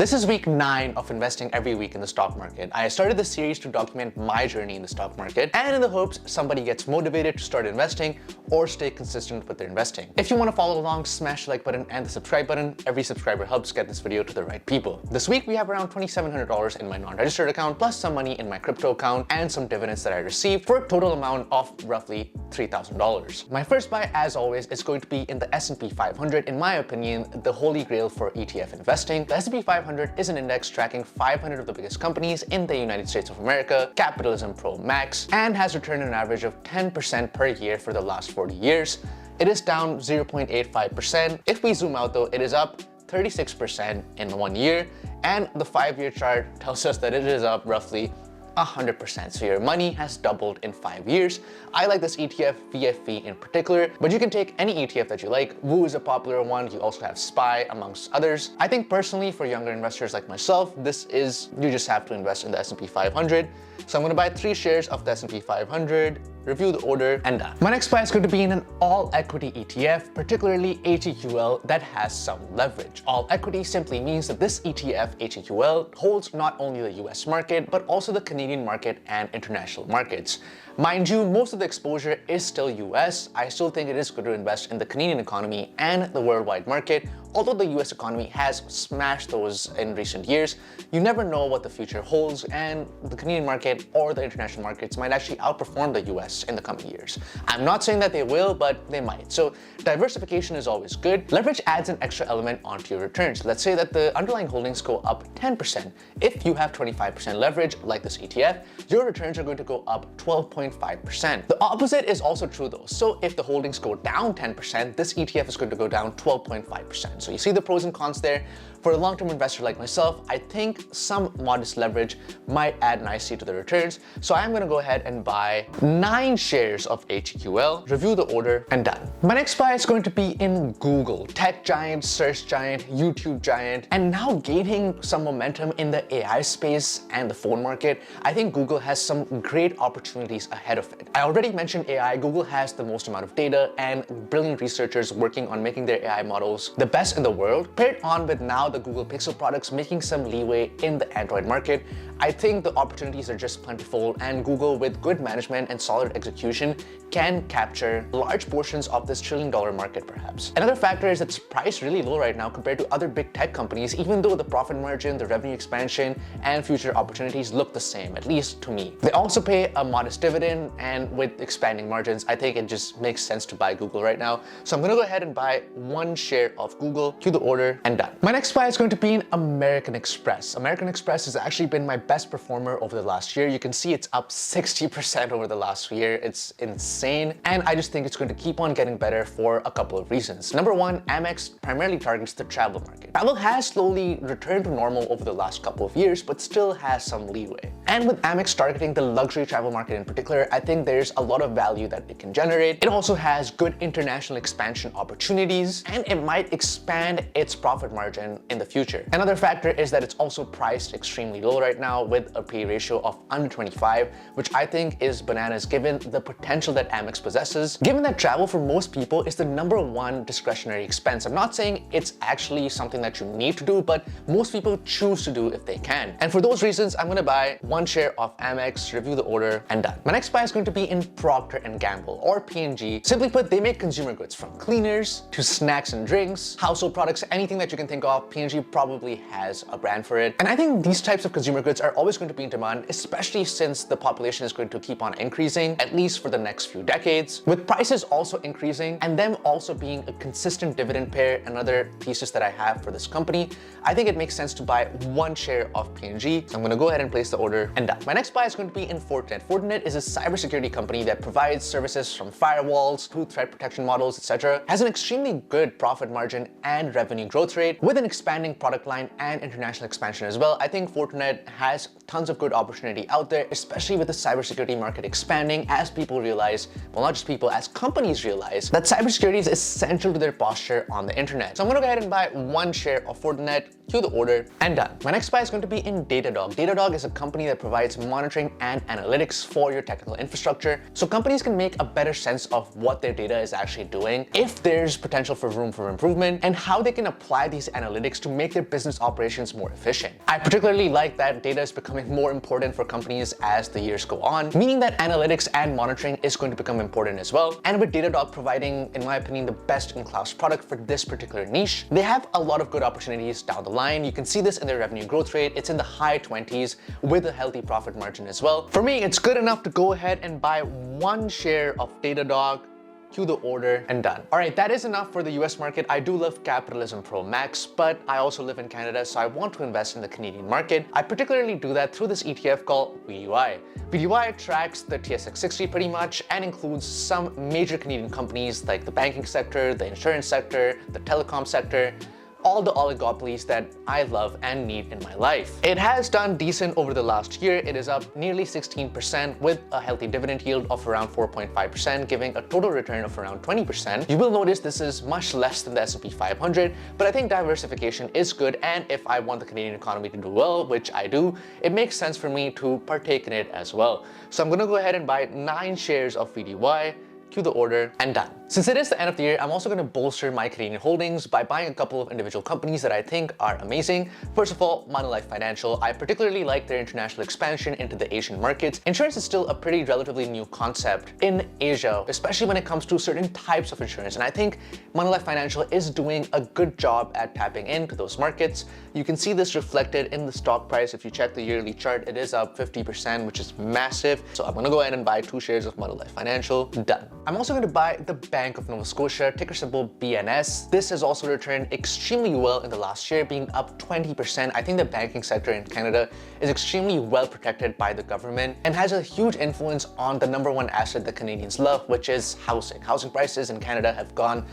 This is week 9 of investing every week in the stock market. I started this series to document my journey in the stock market and in the hopes somebody gets motivated to start investing or stay consistent with their investing. If you want to follow along, smash the like button and the subscribe button. Every subscriber helps get this video to the right people. This week we have around $2,700 in my non-registered account, plus some money in my crypto account and some dividends that I received, for a total amount of roughly $3,000. My first buy, as always, is going to be in the S&P 500. In my opinion, the holy grail for ETF investing. The S&P 500 is an index tracking 500 of the biggest companies in the United States of America, capitalism pro max, and has returned an average of 10% per year for the last 40 years. It is down 0.85%. If we zoom out though, it is up 36% in 1 year, and the 5-year chart tells us that it is up roughly 100%. So your money has doubled in 5 years. I like this ETF, VFV in particular, but you can take any ETF that you like. WU is a popular one. You also have SPY amongst others. I think personally for younger investors like myself, you just have to invest in the S&P 500. So I'm going to buy 3 shares of the S&P 500, review the order, and done. My next buy is going to be in an all equity ETF, particularly HEQL, that has some leverage. All equity simply means that this ETF, HEQL, holds not only the US market, but also the Canadian market and international markets. Mind you, most of the exposure is still US. I still think it is good to invest in the Canadian economy and the worldwide market. Although the US economy has smashed those in recent years, you never know what the future holds, and the Canadian market or the international markets might actually outperform the US in the coming years. I'm not saying that they will, but they might. So diversification is always good. Leverage adds an extra element onto your returns. Let's say that the underlying holdings go up 10%. If you have 25% leverage, like this ETF, your returns are going to go up 12.5%. The opposite is also true though. So if the holdings go down 10%, this ETF is going to go down 12.5%. So you see the pros and cons there. For a long-term investor like myself, I think some modest leverage might add nicely to the returns. So I'm going to go ahead and buy 9 shares of HEQL, review the order, and done. My next buy is going to be in Google, tech giant, search giant, YouTube giant, and now gaining some momentum in the AI space and the phone market. I think Google has some great opportunities ahead of it. I already mentioned AI. Google has the most amount of data and brilliant researchers working on making their AI models the best in the world. Paired on with now the Google Pixel products making some leeway in the Android market, I think the opportunities are just plentiful, and Google, with good management and solid execution, can capture large portions of this $1 trillion market perhaps. Another factor is it's priced really low right now compared to other big tech companies, even though the profit margin, the revenue expansion, and future opportunities look the same, at least to me. They also pay a modest dividend, and with expanding margins, I think it just makes sense to buy Google right now. So I'm going to go ahead and buy 1 share of Google, to the order, and done. My next buy is going to be in American Express. American Express has actually been my best performer over the last year. You can see it's up 60% over the last year. It's insane. And I just think it's going to keep on getting better for a couple of reasons. Number one, Amex primarily targets the travel market. Travel has slowly returned to normal over the last couple of years, but still has some leeway. And with Amex targeting the luxury travel market in particular, I think there's a lot of value that it can generate. It also has good international expansion opportunities, and it might expand its profit margin in the future. Another factor is that it's also priced extremely low right now, with a PE ratio of under 25, which I think is bananas given the potential that Amex possesses. Given that travel for most people is the #1 discretionary expense. I'm not saying it's actually something that you need to do, but most people choose to do if they can. And for those reasons, I'm going to buy 1 share of Amex, review the order, and done. My next buy is going to be in Procter Gamble, or P&G. Simply put, they make consumer goods from cleaners to snacks and drinks, household products, anything that you can think of. P&G probably has a brand for it. And I think these types of consumer goods are always going to be in demand, especially since the population is going to keep on increasing, at least for the next few decades. With prices also increasing and them also being a consistent dividend pair and other pieces that I have for this company, I think it makes sense to buy 1 share of P&G. So I'm going to go ahead and place the order, and done. My next buy is going to be in Fortinet. Fortinet is a cybersecurity company that provides services from firewalls to threat protection models, etc. Has an extremely good profit margin and revenue growth rate, with an expanding product line and international expansion as well. I think Fortinet has tons of good opportunity out there, especially with the cybersecurity market expanding, as people realize, well, not just people, as companies realize that cybersecurity is essential to their posture on the internet. So I'm going to go ahead and buy 1 share of Fortinet, to the order, and done. My next buy is going to be in Datadog. Datadog is a company that provides monitoring and analytics for your technical infrastructure, so companies can make a better sense of what their data is actually doing, if there's potential for room for improvement, and how they can apply these analytics to make their business operations more efficient. I particularly like that data is becoming more important for companies as the years go on, meaning that analytics and monitoring is going to become important as well. And with Datadog providing, in my opinion, the best-in-class product for this particular niche, they have a lot of good opportunities down the line. You can see this in their revenue growth rate. It's in the high 20s with a healthy profit margin as well. For me, it's good enough to go ahead and buy one share of Datadog, queue the order, and done. All right, that is enough for the US market. I do love capitalism pro max, but I also live in Canada, so I want to invest in the Canadian market. I particularly do that through this ETF called VDY. VDY tracks the TSX 60 pretty much and includes some major Canadian companies like the banking sector, the insurance sector, the telecom sector, all the oligopolies that I love and need in my life. It has done decent over the last year. It is up nearly 16% with a healthy dividend yield of around 4.5%, giving a total return of around 20%. You will notice this is much less than the S&P 500, but I think diversification is good, and if I want the Canadian economy to do well, which I do, it makes sense for me to partake in it as well. So I'm gonna go ahead and buy 9 shares of VDY, queue the order, and done. Since it is the end of the year, I'm also going to bolster my Canadian holdings by buying a couple of individual companies that I think are amazing. First of all, Manulife Financial. I particularly like their international expansion into the Asian markets. Insurance is still a pretty relatively new concept in Asia, especially when it comes to certain types of insurance. And I think Manulife Financial is doing a good job at tapping into those markets. You can see this reflected in the stock price. If you check the yearly chart, it is up 50%, which is massive. So I'm going to go ahead and buy 2 shares of Manulife Financial. Done. I'm also going to buy the Bank of Nova Scotia, ticker symbol BNS. This has also returned extremely well in the last year, being up 20%. I think the banking sector in Canada is extremely well protected by the government and has a huge influence on the #1 asset that Canadians love, which is housing. Housing prices in Canada have gone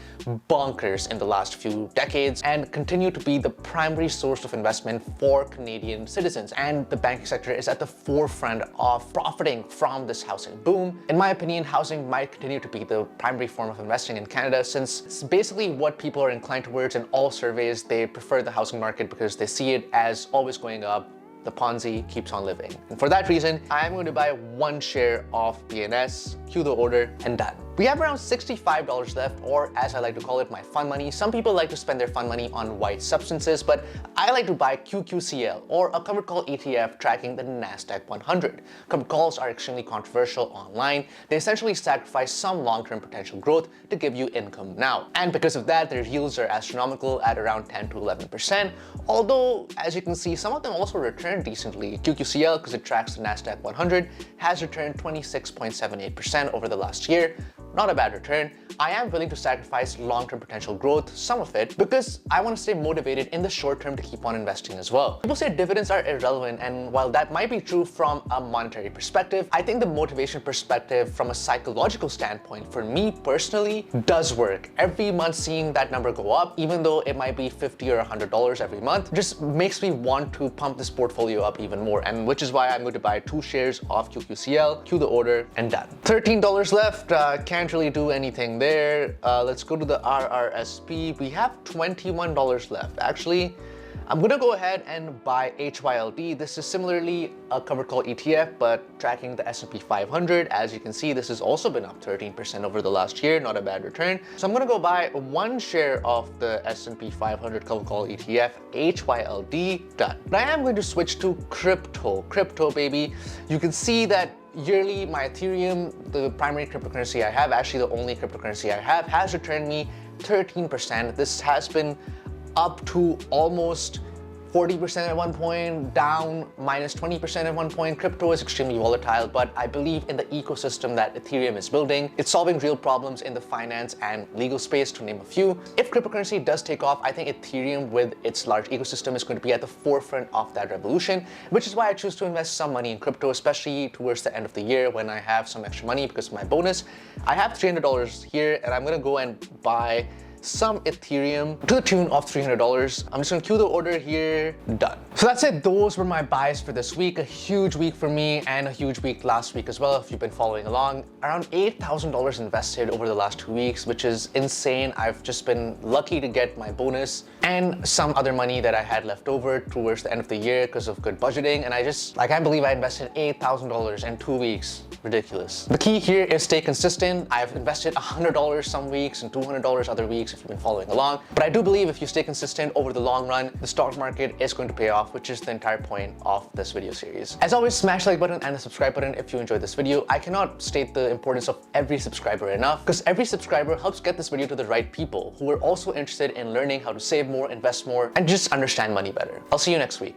bonkers in the last few decades and continue to be the primary source of investment for Canadian citizens. And the banking sector is at the forefront of profiting from this housing boom. In my opinion, housing might continue to be the primary form of investing in Canada, since it's basically what people are inclined towards in all surveys. They prefer the housing market because they see it as always going up. The Ponzi keeps on living. And for that reason, I'm going to buy 1 share of BNS, queue the order, and done. We have around $65 left, or as I like to call it, my fun money. Some people like to spend their fun money on white substances, but I like to buy QQCL, or a covered call ETF tracking the NASDAQ 100. Covered calls are extremely controversial online. They essentially sacrifice some long-term potential growth to give you income now. And because of that, their yields are astronomical at around 10 to 11%. Although, as you can see, some of them also return decently. QQCL, because it tracks the NASDAQ 100, has returned 26.78% over the last year. Not a bad return. I am willing to sacrifice long-term potential growth, some of it, because I want to stay motivated in the short term to keep on investing as well. People say dividends are irrelevant, and while that might be true from a monetary perspective, I think the motivation perspective from a psychological standpoint, for me personally, does work. Every month seeing that number go up, even though it might be $50 or $100 every month, just makes me want to pump this portfolio up even more, and which is why I'm going to buy 2 shares of QQCL, queue the order, and done. $13 left. Can't really do anything there. Let's go to the RRSP. We have $21 left. Actually, I'm gonna go ahead and buy HYLD. This is similarly a covered call ETF, but tracking the S&P 500. As you can see, this has also been up 13% over the last year. Not a bad return. So I'm gonna go buy 1 share of the S&P 500 covered call ETF, HYLD. Done. But I am going to switch to crypto, baby. You can see that yearly, my Ethereum, the primary cryptocurrency I have, actually the only cryptocurrency I have, has returned me 13%. This has been up to almost 40% at one point, down minus 20% at one point. Crypto is extremely volatile, but I believe in the ecosystem that Ethereum is building. It's solving real problems in the finance and legal space, to name a few. If cryptocurrency does take off, I think Ethereum with its large ecosystem is going to be at the forefront of that revolution, which is why I choose to invest some money in crypto, especially towards the end of the year when I have some extra money because of my bonus. I have $300 here, and I'm going to go and buy some Ethereum to the tune of $300. I'm just gonna queue the order here, done. So that's it, those were my buys for this week. A huge week for me and a huge week last week as well, if you've been following along. Around $8,000 invested over the last 2 weeks, which is insane. I've just been lucky to get my bonus and some other money that I had left over towards the end of the year because of good budgeting. And I can't believe I invested $8,000 in 2 weeks. Ridiculous. The key here is stay consistent. I've invested $100 some weeks and $200 other weeks if you've been following along. But I do believe if you stay consistent over the long run, the stock market is going to pay off, which is the entire point of this video series. As always, smash the like button and the subscribe button if you enjoyed this video. I cannot state the importance of every subscriber enough, because every subscriber helps get this video to the right people who are also interested in learning how to save more, invest more, and just understand money better. I'll see you next week.